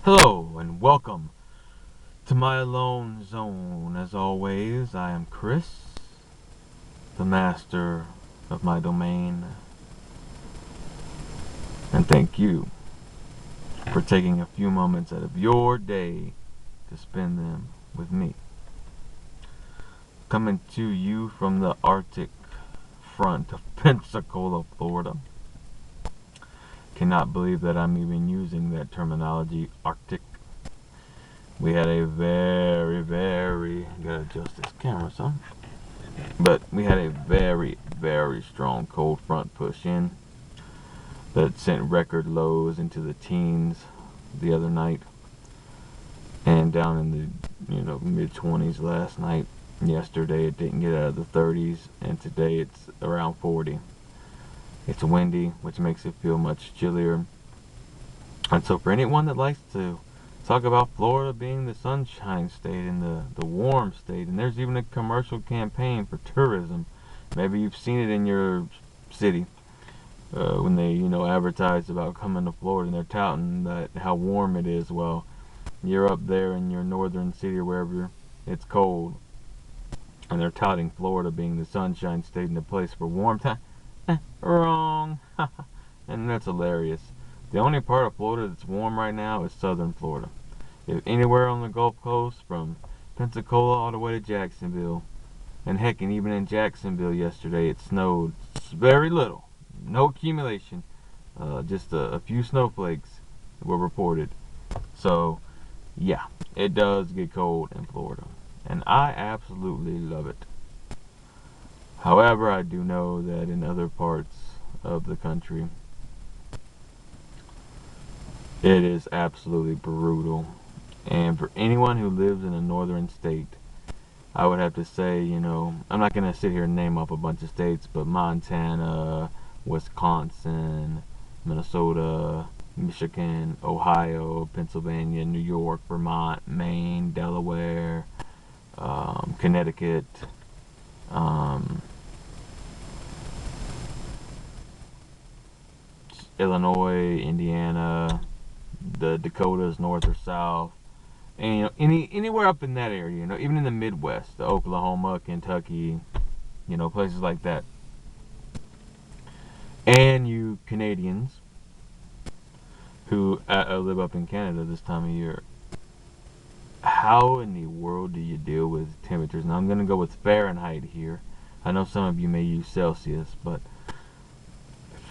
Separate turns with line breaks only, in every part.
Hello and welcome to my alone zone. As always, I am Chris, the master of my domain, and thank you for taking a few moments out of your day to spend them with me. Coming to you from the Arctic front of Pensacola, Florida. Cannot believe that I'm even using that terminology, Arctic. We had a very, gotta adjust this camera some. But we had a very strong cold front push in that sent record lows into the teens the other night and down in the mid 20s last night. Yesterday it didn't get out of the 30s, and today it's around 40. It's windy, which makes it feel much chillier. And so for anyone that likes to talk about Florida being the sunshine state and the warm state, and there's even a commercial campaign for tourism. Maybe you've seen it in your city when they advertise about coming to Florida, and they're touting that how warm it is. Well, you're up there in your northern city or wherever it's cold, and they're touting Florida being the sunshine state and the place for warm time. Wrong. And that's hilarious. The only part of Florida that's warm right now is southern Florida. If anywhere on the Gulf Coast, from Pensacola all the way to Jacksonville, and heck, and even in Jacksonville yesterday, it snowed very little, no accumulation, just a few snowflakes were reported. So, yeah, it does get cold in Florida, and I absolutely love it. However, I do know that in other parts of the country, it is absolutely brutal. And for anyone who lives in a northern state, I would have to say, I'm not going to sit here and name off a bunch of states, but Montana, Wisconsin, Minnesota, Michigan, Ohio, Pennsylvania, New York, Vermont, Maine, Delaware, Connecticut, um, Illinois, Indiana, the Dakotas, north or south, and anywhere up in that area, even in the Midwest, the Oklahoma, Kentucky, places like that. And you Canadians who live up in Canada this time of year, how in the world do you deal with temperatures? Now I'm going to go with Fahrenheit here. I know some of you may use Celsius, but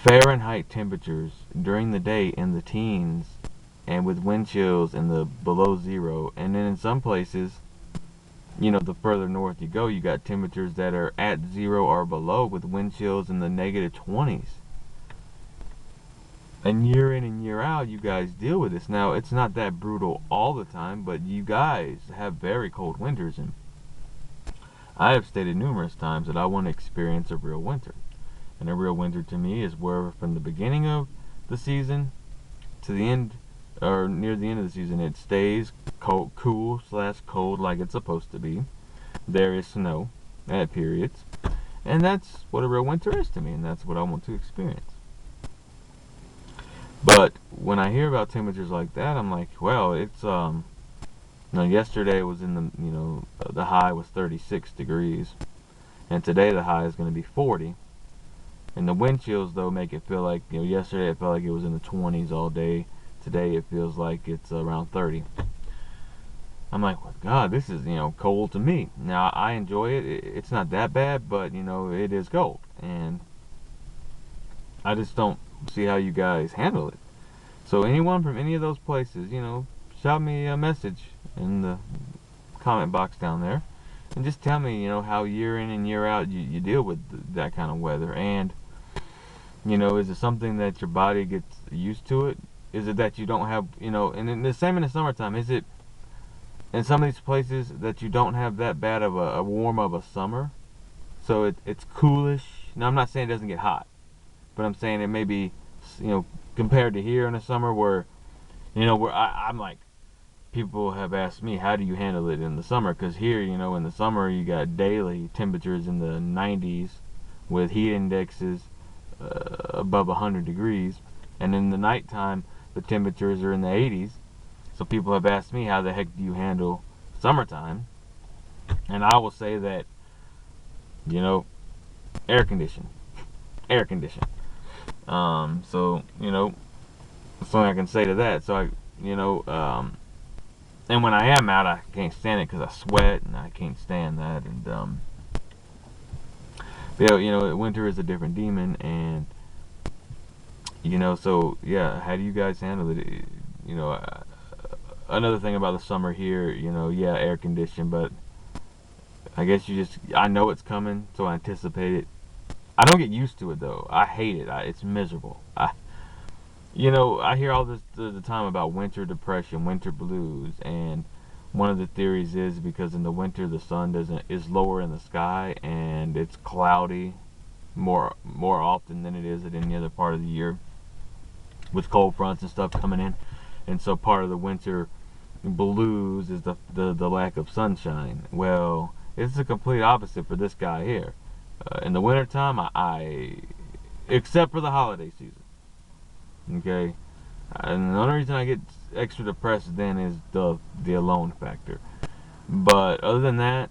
Fahrenheit temperatures during the day in the teens, and with wind chills in the below zero, and then in some places, the further north you go, you got temperatures that are at zero or below with wind chills in the negative 20s. And year in and year out, you guys deal with this. Now, it's not that brutal all the time, but you guys have very cold winters, and I have stated numerous times that I want to experience a real winter. And a real winter to me is where from the beginning of the season to the end, or near the end of the season, it stays cool/cold like it's supposed to be. There is snow at periods, and that's what a real winter is to me, and that's what I want to experience. But when I hear about temperatures like that, I'm like, well, it's yesterday was in the high was 36 degrees, and today the high is going to be 40. And the wind chills though make it feel like yesterday it felt like it was in the 20s all day. Today it feels like it's around 30. I'm like, well, God, this is cold to me. Now I enjoy it. It's not that bad, but it is cold, and I just don't see how you guys handle it. So anyone from any of those places, shout me a message in the comment box down there, and just tell me, how year in and year out you deal with that kind of weather. And is it something that your body gets used to it? Is it that you don't have, and then the same in the summertime? Is it in some of these places that you don't have that bad of a warm of a summer? So it's coolish. Now I'm not saying it doesn't get hot, but I'm saying it may be, compared to here in the summer where, where I'm like, people have asked me, how do you handle it in the summer? Because here, in the summer you got daily temperatures in the 90s with heat indexes above 100 degrees, and in the nighttime the temperatures are in the 80s. So people have asked me, how the heck do you handle summertime? And I will say that, you know, air condition. Air condition. So, you know, that's something I can say to that. So and when I am out, I can't stand it because I sweat, and I can't stand that. And, you know, winter is a different demon, and, you know, so, yeah, how do you guys handle it? You know, another thing about the summer here, you know, yeah, air conditioned, but I guess I know it's coming, so I anticipate it. I don't get used to it, though. I hate it. It's miserable. You know, I hear all this the time about winter depression, winter blues, and one of the theories is because in the winter the sun is lower in the sky and it's cloudy more often than it is at any other part of the year, with cold fronts and stuff coming in, and so part of the winter blues is the lack of sunshine. Well, it's the complete opposite for this guy here. In the wintertime, I except for the holiday season, okay, and the only reason I get extra depressed then is the alone factor. But other than that,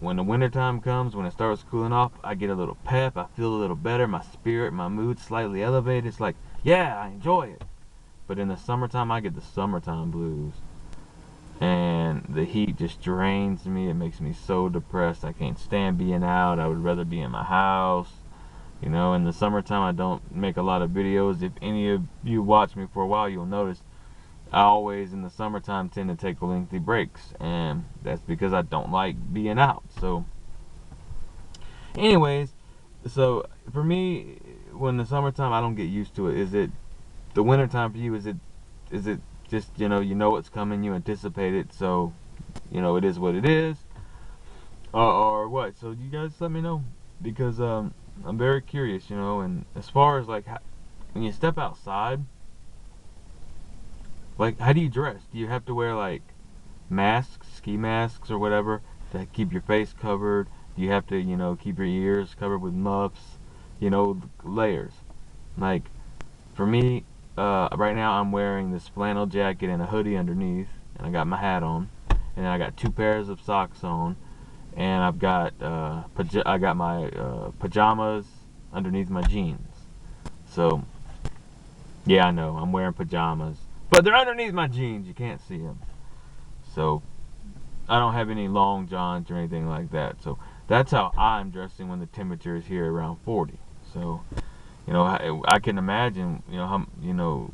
when the wintertime comes, when it starts cooling off, I get a little pep, I feel a little better, my spirit, my mood slightly elevated. It's like, yeah, I enjoy it. But in the summertime, I get the summertime blues. And the heat just drains me. It makes me so depressed. I can't stand being out. I would rather be in my house. You know, in the summertime, I don't make a lot of videos. If any of you watch me for a while, you'll notice I always, in the summertime, tend to take lengthy breaks. And that's because I don't like being out. So, anyways, so for me, when the summertime, I don't get used to it. Is it the wintertime for you? Is it just, you know what's coming, you anticipate it, so, you know, it is what it is, or what? So you guys let me know, because I'm very curious, you know. And as far as like when you step outside, like, how do you dress? Do you have to wear like masks, ski masks or whatever, to keep your face covered? Do you have to, you know, keep your ears covered with muffs, you know, layers? Like, for me, right now I'm wearing this flannel jacket and a hoodie underneath, and I got my hat on, and then I got 2 pairs of socks on, and I've got I got my pajamas underneath my jeans. So yeah, I know I'm wearing pajamas, but they're underneath my jeans. You can't see them. So I don't have any long johns or anything like that. So that's how I'm dressing when the temperature is here around 40. So, you know, I can imagine, you know, how, you know,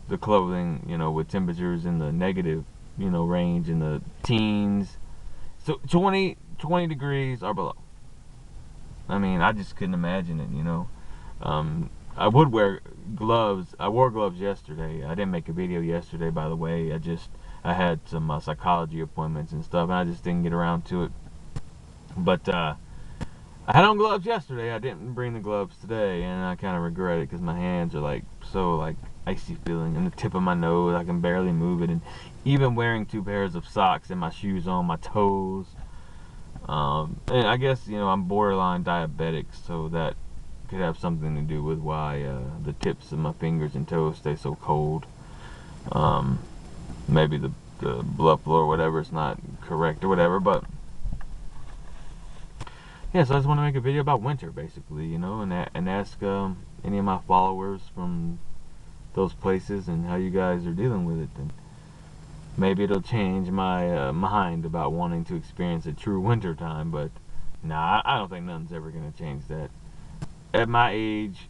the clothing, you know, with temperatures in the negative, you know, range, in the teens. So 20 degrees or below. I mean, I just couldn't imagine it, you know. I would wear gloves. I wore gloves yesterday. I didn't make a video yesterday, by the way. I had some psychology appointments and stuff, and I just didn't get around to it. But I had on gloves yesterday. I didn't bring the gloves today, and I kind of regret it because my hands are like so like icy feeling, and the tip of my nose, I can barely move it, and even wearing 2 pairs of socks and my shoes on my toes. And I guess, you know, I'm borderline diabetic, so that could have something to do with why the tips of my fingers and toes stay so cold. Maybe the blood flow or whatever is not correct or whatever, but yeah, so I just want to make a video about winter, basically, you know, and ask any of my followers from those places and how you guys are dealing with it, and maybe it'll change my mind about wanting to experience a true winter time. But nah, I don't think nothing's ever gonna change that. At my age,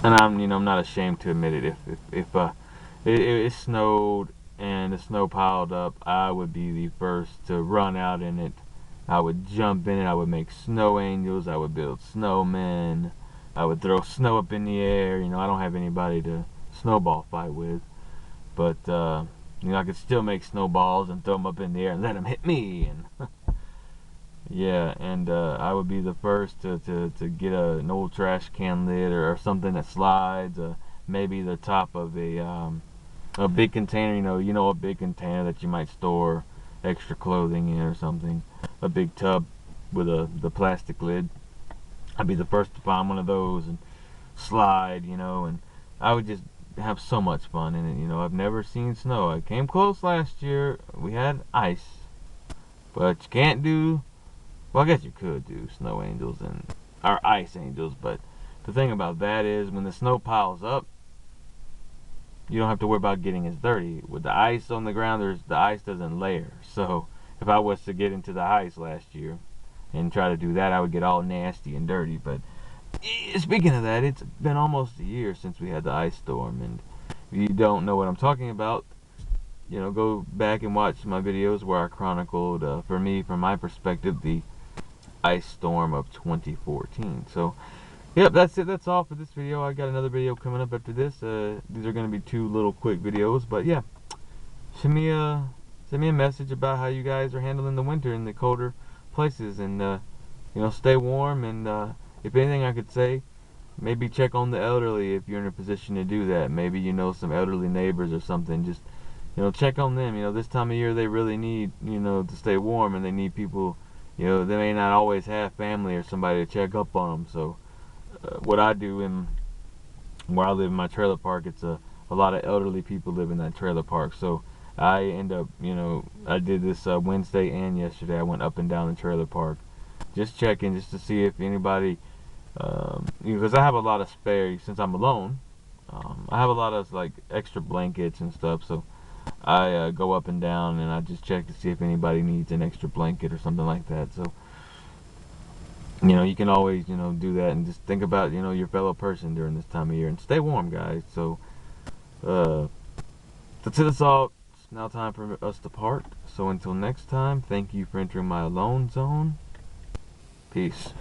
and I'm not ashamed to admit it. If it snowed and the snow piled up, I would be the first to run out in it. I would jump in it. I would make snow angels. I would build snowmen. I would throw snow up in the air. You know, I don't have anybody to snowball fight with, but you know, I could still make snowballs and throw them up in the air and let them hit me. And yeah, and I would be the first to get an old trash can lid or something that slides. Maybe the top of a big container. You know, a big container that you might store extra clothing in or something. A big tub with the plastic lid. I'd be the first to find one of those and slide. You know, and I would just have so much fun in it. You know, I've never seen snow. I came close last year. We had ice, but you can't do. Well, I guess you could do snow angels and or ice angels, but the thing about that is when the snow piles up, you don't have to worry about getting as dirty. With the ice on the ground, the ice doesn't layer. So if I was to get into the ice last year and try to do that, I would get all nasty and dirty. But speaking of that, it's been almost a year since we had the ice storm, and if you don't know what I'm talking about, you know, go back and watch my videos where I chronicled, for me, from my perspective, the ice storm of 2014. So, yep, that's it. That's all for this video. I got another video coming up after this. These are going to be 2 little quick videos, but yeah, send me a message about how you guys are handling the winter in the colder places, and you know, stay warm. And if anything, I could say, maybe check on the elderly if you're in a position to do that. Maybe you know some elderly neighbors or something. Just, you know, check on them. You know, this time of year they really need, you know, to stay warm, and they need people. You know, they may not always have family or somebody to check up on them. So what I do in where I live in my trailer park, it's a lot of elderly people live in that trailer park. So I end up, you know, I did this Wednesday and yesterday. I went up and down the trailer park, just checking, just to see if anybody, because I have a lot of spare since I'm alone. I have a lot of like extra blankets and stuff, so I go up and down and I just check to see if anybody needs an extra blanket or something like that. So, you know, you can always, you know, do that and just think about, you know, your fellow person during this time of year, and stay warm, guys. So, that's it. That's all. It's now time for us to part. So until next time, thank you for entering my alone zone. Peace.